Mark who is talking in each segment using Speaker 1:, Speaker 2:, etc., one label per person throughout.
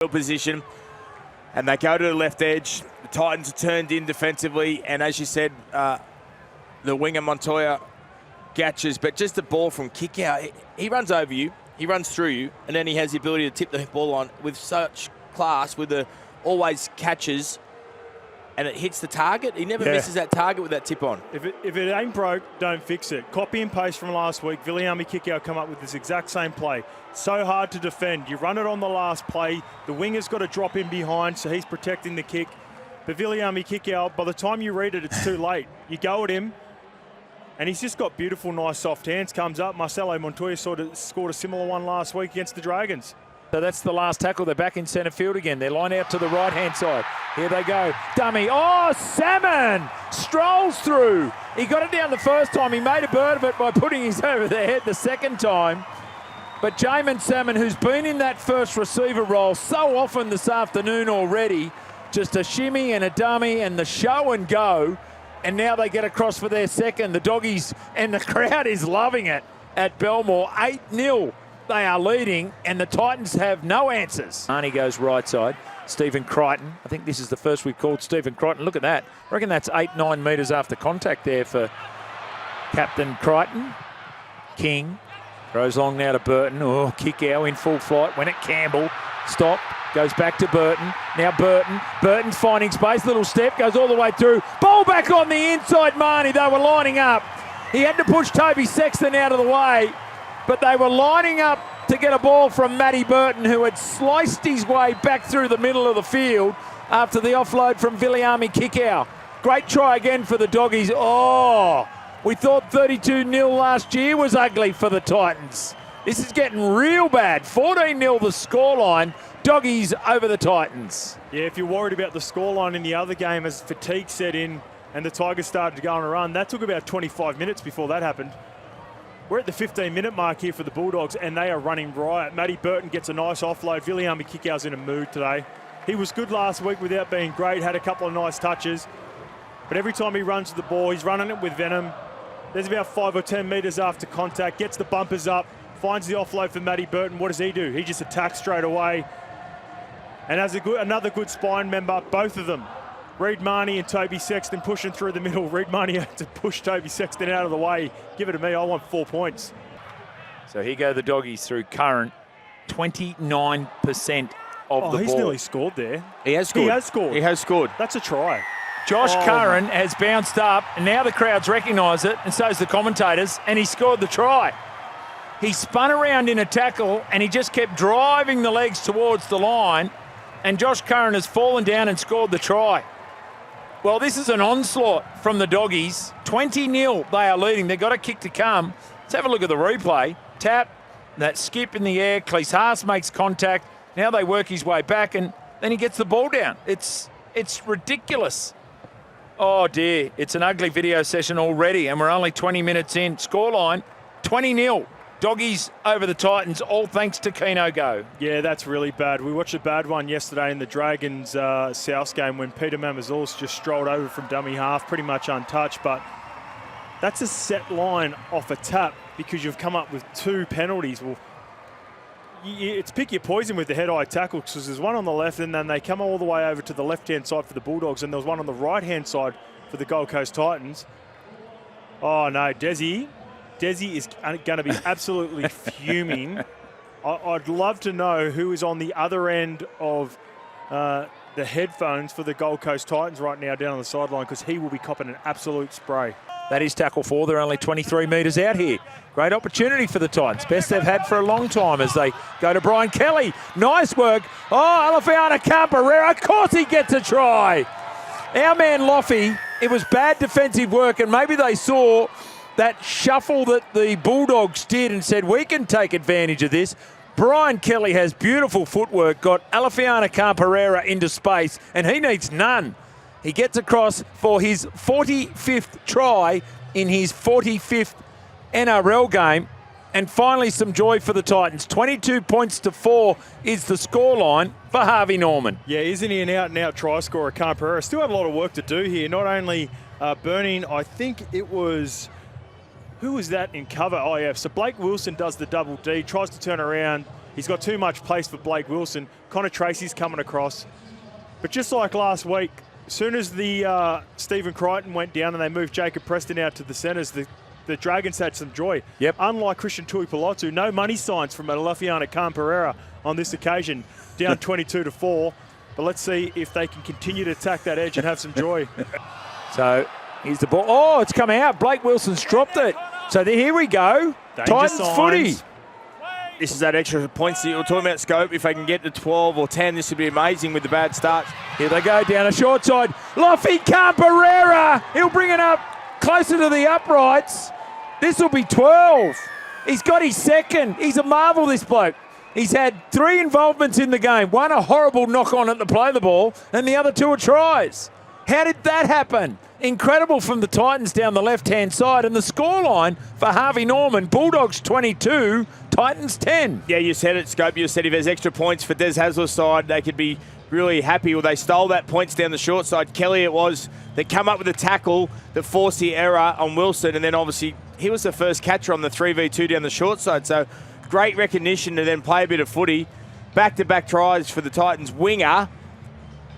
Speaker 1: position, and they go to the left edge. The Titans are turned in defensively, and as you said, the winger Montoya catches, but just the ball from kick out, he runs over you, he runs through you, and then he has the ability to tip the ball on with such class, with the always catches, and it hits the target. He never misses that target with that tip on.
Speaker 2: If it ain't broke, don't fix it. Copy and paste from last week. Viliami Kikau come up with this exact same play. So hard to defend. You run it on the last play. The winger's got to drop in behind, so he's protecting the kick. But Viliami Kikau, by the time you read it, it's too late. You go at him, and he's just got beautiful, nice, soft hands. Comes up. Marcelo Montoya scored a similar one last week against the Dragons.
Speaker 3: So that's the last tackle. They're back in centre field again. They're lined out to the right-hand side. Here they go. Dummy. Oh, Salmon strolls through. He got it down the first time. He made a bird of it by putting his over their head the second time. But Jamin Salmon, who's been in that first receiver role so often this afternoon already, just a shimmy and a dummy and the show and go. And now they get across for their second. The Doggies and the crowd is loving it at Belmore. 8-0. They are leading, and the Titans have no answers. Arnie goes right side. Stephen Crichton. I think this is the first we've called Stephen Crichton. Look at that. I reckon that's 8-9 metres after contact there for Captain Crichton. King throws long now to Burton. Oh, Kikau in full flight. Went at Campbell. Stop. Goes back to Burton. Now Burton. Burton's finding space. Little step. Goes all the way through. Ball back on the inside, Marnie. They were lining up. He had to push Toby Sexton out of the way. But they were lining up to get a ball from Matty Burton, who had sliced his way back through the middle of the field after the offload from Viliami Kikau. Great try again for the Doggies. Oh, we thought 32-0 last year was ugly for the Titans. This is getting real bad. 14-0 the scoreline. Doggies over the Titans.
Speaker 2: Yeah, if you're worried about the scoreline in the other game as fatigue set in and the Tigers started to go on a run, that took about 25 minutes before that happened. We're at the 15-minute mark here for the Bulldogs, and they are running riot. Matty Burton gets a nice offload. Viliami Kikau's in a mood today. He was good last week without being great, had a couple of nice touches. But every time he runs to the ball, he's running it with venom. There's about 5 or 10 metres after contact, gets the bumpers up, finds the offload for Matty Burton. What does he do? He just attacks straight away. And as another good spine member, both of them, Reed Marnie and Toby Sexton pushing through the middle. Reed Marnie had to push Toby Sexton out of the way. Give it to me, I want 4 points.
Speaker 3: So here go the Doggies through Curran. 29% of the ball.
Speaker 2: He's nearly scored there.
Speaker 1: He has scored.
Speaker 2: He has scored.
Speaker 1: He has scored.
Speaker 2: That's a try.
Speaker 3: Josh Curran has bounced up, and now the crowds recognise it, and so's the commentators, and he scored the try. He spun around in a tackle, and he just kept driving the legs towards the line, and Josh Curran has fallen down and scored the try. Well, this is an onslaught from the Doggies. 20-0 they are leading. They've got a kick to come. Let's have a look at the replay. Tap, that skip in the air. Cleese Haas makes contact. Now they work his way back, and then he gets the ball down. It's ridiculous. Oh, dear. It's an ugly video session already, and we're only 20 minutes in. Scoreline, 20-0. Doggies over the Titans, all thanks to Keno Go.
Speaker 2: Yeah, that's really bad. We watched a bad one yesterday in the Dragons South game when Peter Mamazoulis just strolled over from dummy half, pretty much untouched. But that's a set line off a tap because you've come up with 2 penalties. Well, it's pick your poison with the head-eye tackle because there's one on the left and then they come all the way over to the left-hand side for the Bulldogs and there was one on the right-hand side for the Gold Coast Titans. Oh, no, Desi is going to be absolutely fuming. I'd love to know who is on the other end of the headphones for the Gold Coast Titans right now down on the sideline because he will be copping an absolute spray.
Speaker 3: That is tackle 4. They're only 23 metres out here. Great opportunity for the Titans. Best they've had for a long time as they go to Brian Kelly. Nice work. Oh, Alefiana Camperera. Of course he gets a try. Our man Loffy, it was bad defensive work and maybe they saw that shuffle that the Bulldogs did and said, we can take advantage of this. Brian Kelly has beautiful footwork, got Alefiana Camperera into space, and he needs none. He gets across for his 45th try in his 45th NRL game. And finally, some joy for the Titans. 22 points to 4 is the scoreline for Harvey Norman.
Speaker 2: Yeah, isn't he an out-and-out try scorer, Camperera? Still had a lot of work to do here. Not only burning, I think it was... Who was that in cover? Oh, yeah. So Blake Wilson does the double D, tries to turn around. He's got too much pace for Blake Wilson. Connor Tracy's coming across. But just like last week, as soon as the Stephen Crichton went down and they moved Jacob Preston out to the centres, the Dragons had some joy.
Speaker 3: Yep.
Speaker 2: Unlike Christian Tuipulotu, no money signs from Alafiana Khan-Pereira on this occasion, down 22-4. But let's see if they can continue to attack that edge and have some joy.
Speaker 3: So here's the ball. Oh, it's come out. Blake Wilson's dropped it. So here we go.
Speaker 2: Danger
Speaker 3: Titans
Speaker 2: signs.
Speaker 3: footy.
Speaker 1: This is that extra points that you were talking about, Scope. If they can get to 12 or 10, this would be amazing with the bad start.
Speaker 3: Here they go down a short side. Lofi Khan-Pereira. He'll bring it up closer to the uprights. This will be 12. He's got his second. He's a marvel, this bloke. He's had 3 involvements in the game. One a horrible knock on at the play of the ball, and the other 2 are tries. How did that happen? Incredible from the Titans down the left-hand side. And the scoreline for Harvey Norman, Bulldogs 22, Titans 10.
Speaker 1: Yeah, you said it, Scope. You said if there's extra points for Des Hasler's side, they could be really happy. Well, they stole that points down the short side. Kelly it was that come up with a tackle that forced the error on Wilson, and then obviously he was the first catcher on the 3v2 down the short side. So great recognition to then play a bit of footy. Back-to-back tries for the Titans winger,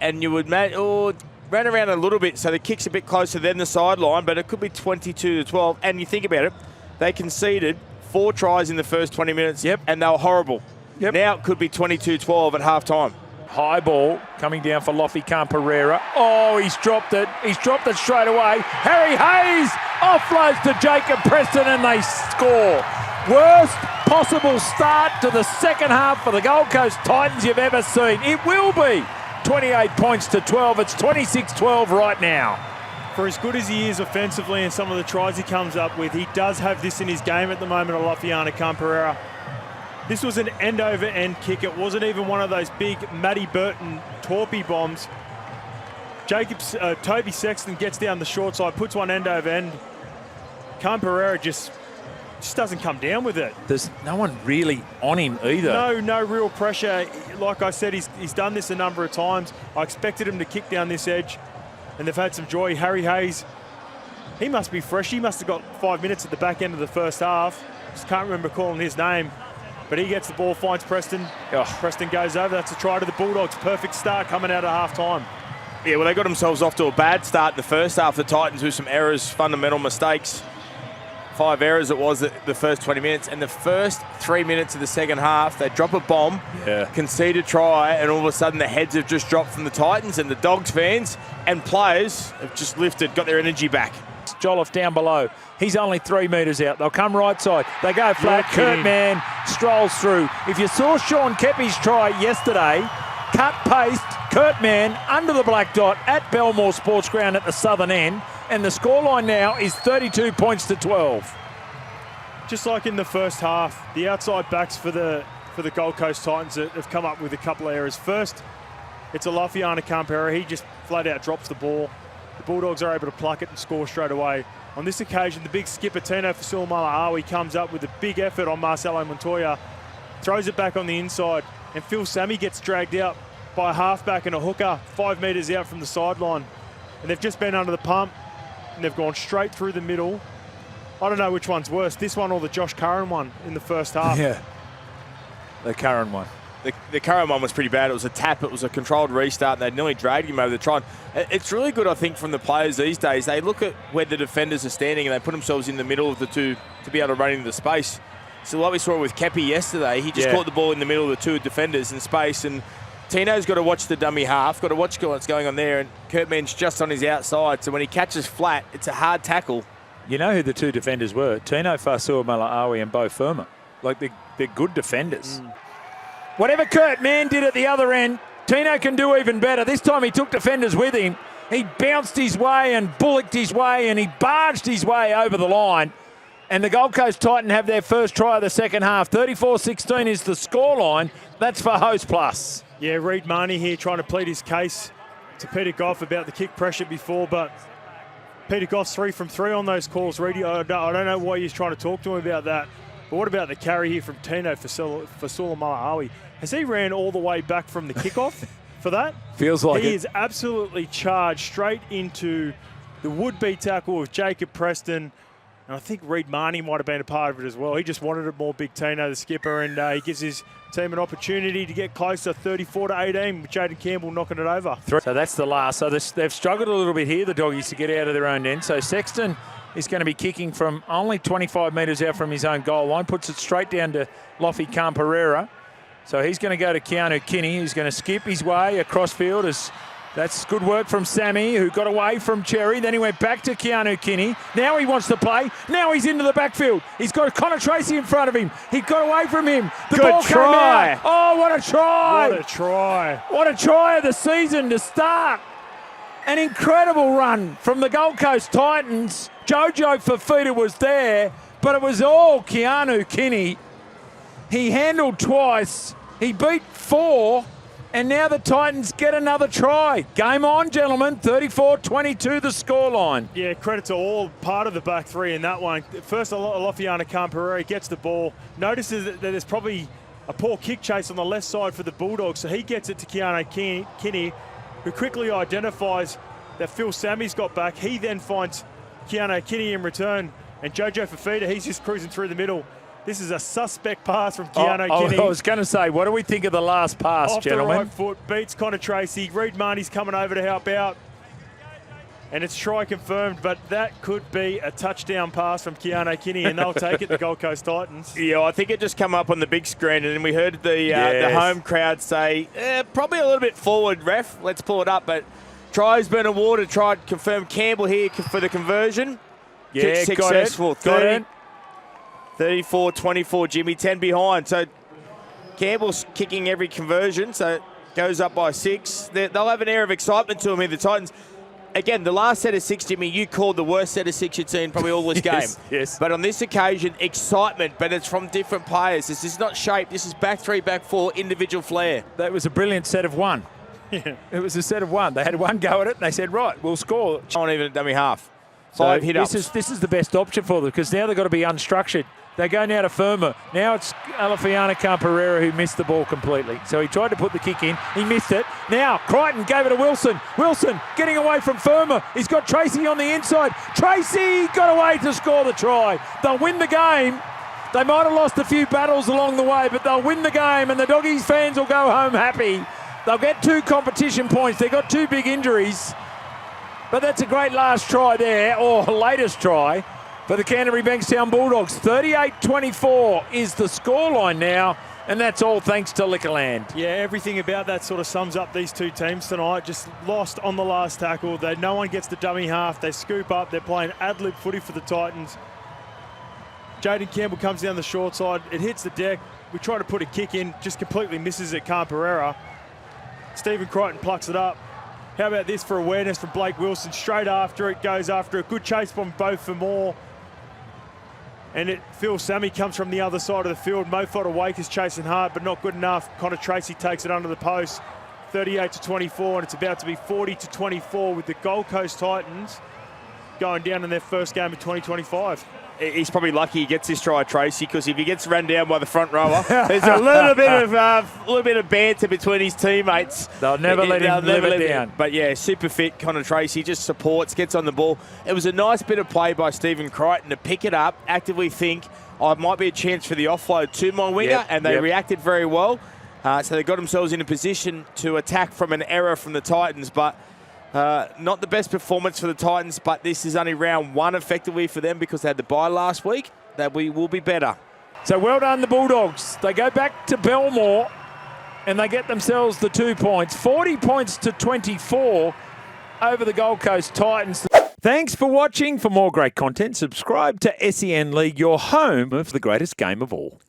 Speaker 1: and you would ran around a little bit, so the kick's a bit closer than the sideline, but it could be 22-12. And you think about it, they conceded 4 tries in the first 20 minutes, and they were horrible. Now it could be 22-12 at half-time.
Speaker 3: High ball coming down for Lofi Khan-Pereira. Oh, he's dropped it. He's dropped it straight away. Harry Hayes offloads to Jacob Preston and they score. Worst possible start to the second half for the Gold Coast Titans you've ever seen. It will be 28 points to 12. It's 26-12 right now.
Speaker 2: For as good as he is offensively and some of the tries he comes up with, he does have this in his game at the moment, Alafiana Khan-Pereira. This was an end-over-end kick. It wasn't even one of those big Matty Burton torpy bombs. Toby Sexton gets down the short side, puts one end-over-end. Khan-Pereira just doesn't come down with it.
Speaker 3: There's no one really on him either.
Speaker 2: No real pressure. Like I said, he's done this a number of times. I expected him to kick down this edge, and they've had some joy. Harry Hayes, he must be fresh. He must have got 5 minutes at the back end of the first half. Just can't remember calling his name. But he gets the ball, finds Preston. Preston goes over. That's a try to the Bulldogs. Perfect start coming out of half-time.
Speaker 1: Yeah, well, they got themselves off to a bad start in the first half. The Titans with some errors, fundamental mistakes. 5 errors it was the first 20 minutes. And the first 3 minutes of the second half, they drop a bomb, concede a try, and all of a sudden the heads have just dropped from the Titans, and the Dogs fans and players have just lifted, got their energy back.
Speaker 3: Jolliffe down below. He's only 3 metres out. They'll come right side. They go flat. Kurtman strolls through. If you saw Sean Kepi's try yesterday, cut, paste, Kurtman under the black dot at Belmore Sports Ground at the southern end, and the scoreline now is 32 points to 12.
Speaker 2: Just like in the first half, the outside backs for the Gold Coast Titans have come up with a couple of errors. First, it's Alafiana Khan-Pereira. He just flat out drops the ball. The Bulldogs are able to pluck it and score straight away. On this occasion, the big skipper, Tino Fasuamaleaui, comes up with a big effort on Marcelo Montoya, throws it back on the inside, and Phil Sammy gets dragged out by a halfback and a hooker 5 metres out from the sideline. And they've just been under the pump, and they've gone straight through the middle. I don't know which one's worse, this one or the Josh Curran one in the first half.
Speaker 3: Yeah, the Curran one.
Speaker 1: The Curran one was pretty bad. It was a tap. It was a controlled restart, and they nearly dragged him over the try. It's really good, I think, from the players these days. They look at where the defenders are standing, and they put themselves in the middle of the two to be able to run into the space. So like we saw with Kepi yesterday, he just caught the ball in the middle of the 2 defenders in space, and Tino's got to watch the dummy half, got to watch what's going on there, and Kurtman's just on his outside, so when he catches flat, it's a hard tackle.
Speaker 3: You know who the 2 defenders were? Tino Fasuamaleaui and Bo Firma. Like, they're good defenders. Whatever Kurtman did at the other end, Tino can do even better. This time he took defenders with him. He bounced his way and bullocked his way, and he barged his way over the line. And the Gold Coast Titans have their first try of the second half. 34-16 is the scoreline. That's for Host Plus.
Speaker 2: Yeah, Reid Marnie here trying to plead his case to Peter Goff about the kick pressure before, but Peter Goff's 3 from 3 on those calls. Reedy, I don't know why he's trying to talk to him about that. But what about the carry here from Tino Fasuamaleaui? Has he ran all the way back from the kickoff for that?
Speaker 3: Feels like
Speaker 2: he is absolutely charged straight into the would-be tackle of Jacob Preston. And I think Reid Marnie might have been a part of it as well. He just wanted it more, Big Tino, the skipper, and he gives his team an opportunity to get closer, 34-18, with Jaden Campbell knocking it over.
Speaker 3: So that's the last. So they've struggled a little bit here, the Doggies, to get out of their own end. So Sexton is going to be kicking from only 25 metres out from his own goal line, puts it straight down to Lofi Camperera. So he's going to go to Keanu Kinney, who's going to skip his way across field. That's good work from Sammy, who got away from Cherry. Then he went back to Keanu Kinney. Now he wants to play. Now he's into the backfield. He's got Connor Tracy in front of him. He got away from him. The
Speaker 2: good
Speaker 3: ball
Speaker 2: try.
Speaker 3: came out. Oh, what a try.
Speaker 2: What a try.
Speaker 3: What a try of the season to start. An incredible run from the Gold Coast Titans. Jojo Fafita was there, but it was all Keanu Kinney. He handled twice. He beat 4. And now the Titans get another try. Game on, gentlemen. 34-22 the scoreline.
Speaker 2: Yeah, credit to all part of the back three in that one. First, Lofiana Camperera gets the ball. Notices that there's probably a poor kick chase on the left side for the Bulldogs, so he gets it to Keanu Kinney, who quickly identifies that Phil Sammy's got back. He then finds Keanu Kinney in return, and Jojo Fafita, he's just cruising through the middle. This is a suspect pass from Keanu Kinney.
Speaker 3: I was going to say, what do we think of the last pass,
Speaker 2: off
Speaker 3: gentlemen?
Speaker 2: Off the right foot, beats Connor Tracy. Reid Marnie's coming over to help out. And it's try confirmed, but that could be a touchdown pass from Keanu Kinney, and they'll take it, the Gold Coast Titans.
Speaker 1: Yeah, I think it just come up on the big screen, and we heard the home crowd say, probably a little bit forward, ref. Let's pull it up. But try's been awarded. Tried to confirm Campbell here for the conversion.
Speaker 3: Yeah,
Speaker 1: successful.
Speaker 3: Got it.
Speaker 1: 34-24, Jimmy, 10 behind. So Campbell's kicking every conversion, so it goes up by 6. They'll have an air of excitement to them here, the Titans. Again, the last set of 6, Jimmy, you called the worst set of 6 you'd seen probably all this game.
Speaker 3: Yes.
Speaker 1: But on this occasion, excitement, but it's from different players. This is not shape. This is back 3, back 4, individual flair.
Speaker 3: That was a brilliant set of 1.
Speaker 2: Yeah.
Speaker 3: It was a set of 1. They had one go at it, and they said, right, we'll score.
Speaker 1: Not even a dummy half. 5 hit-ups.
Speaker 3: This is the best option for them, because now they've got to be unstructured. They go now to Firma. Now it's Alafiana Camperera who missed the ball completely. So he tried to put the kick in. He missed it. Now Crichton gave it to Wilson. Wilson getting away from Firma. He's got Tracy on the inside. Tracy got away to score the try. They'll win the game. They might have lost a few battles along the way, but they'll win the game, and the Doggies fans will go home happy. They'll get 2 competition points. They've got 2 big injuries. But that's a great last try there, or latest try, for the Canterbury Bankstown Bulldogs. 38-24 is the scoreline now, and that's all thanks to Liquorland.
Speaker 2: Yeah, everything about that sort of sums up these 2 teams tonight. Just lost on the last tackle. No one gets the dummy half. They scoop up. They're playing ad-lib footy for the Titans. Jaden Campbell comes down the short side. It hits the deck. We try to put a kick in, just completely misses it, Camperera. Stephen Crichton plucks it up. How about this for awareness from Blake Wilson? Straight after it, goes after it. Good chase from both for more. And Phil Sammy comes from the other side of the field. Mo Wake is chasing hard, but not good enough. Connor Tracy takes it under the post. 38-24, and it's about to be 40-24 with the Gold Coast Titans going down in their first game of 2025.
Speaker 1: He's probably lucky he gets this try, Tracy, because if he gets run down by the front rower, there's a little bit of banter between his teammates.
Speaker 3: They'll never let him live it down.
Speaker 1: But yeah, super fit Connor Tracy, just supports, gets on the ball. It was a nice bit of play by Stephen Crichton to pick it up, actively think, it might be a chance for the offload to my winger, and they reacted very well. So they got themselves in a position to attack from an error from the Titans, but not the best performance for the Titans, but this is only round 1 effectively for them because they had the bye last week. That we will be better.
Speaker 3: So well done, the Bulldogs. They go back to Belmore and they get themselves the 2 points. 40 points to 24 over the Gold Coast Titans. Thanks for watching. For more great content, subscribe to SEN League, your home of the greatest game of all.